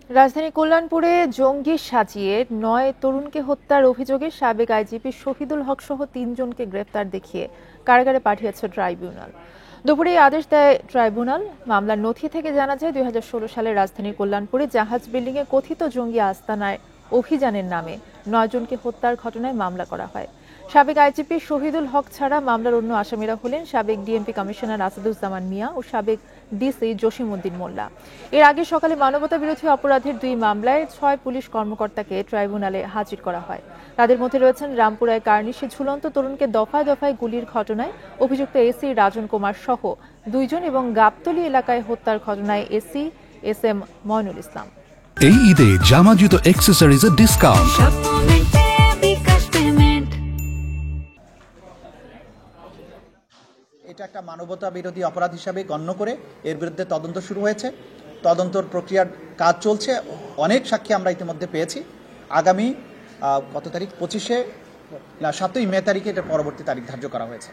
রাজধানী কল্যাণপুরে জঙ্গি সাজিয়ে ৯ তরুণকে হত্যার অভিযোগে সাবেক আইজিপি শহীদুল হক সহ ৩ জনকে গ্রেফতার দেখিয়ে কারাগারে পাঠিয়েছে ট্রাইব্যুনাল। দুপুরে এই আদেশ দেয় ট্রাইব্যুনাল। মামলার নথি থেকে জানা যায় ২০১৬ সালে রাজধানীর কল্যাণপুরে জাহাজ বিল্ডিংয়ে কথিত জঙ্গি আস্তানায় অভিযানের নামে ৯ জনকে হত্যার ঘটনায় মামলা করা হয়। সাবেক আইজিপি শহীদুল হক ছাড়া মামলার অন্য আসামিরা হলেন সাবেক ডিএমপি কমিশনার আসাদুজ্জামান মিয়া ও সাবেক ডিসি জসিমউদ্দিন মোল্লা। এর আগে সকালে মানবতা বিরোধী অপরাধের ২ মামলায় ৬ পুলিশ কর্মকর্তাকে ট্রাইব্যুনালে হাজির করা হয়। তাদের মধ্যে রয়েছেন রামপুরায় কার্নিশে ঝুলন্ত তরুণকে দফায় দফায় গুলির ঘটনায় অভিযুক্ত এসি রাজন কুমার সহ ২ জন এবং গাবতলী এলাকায় হত্যার ঘটনায় এসি এস এম ময়নুল ইসলাম। এই ঈদে জামা জুতো অ্যাক্সেসরিজের ডিসকাউন্ট। এটা একটা মানবতা বিরোধী অপরাধ হিসাবে গণ্য করে এর বিরুদ্ধে তদন্ত শুরু হয়েছে। তদন্তর প্রক্রিয়ার কাজ চলছে। অনেক সাক্ষী আমরা ইতিমধ্যে পেয়েছি। আগামী কত তারিখ ২৫শে না ৭ই মে তারিখে এটার পরবর্তী তারিখ ধার্য করা হয়েছে।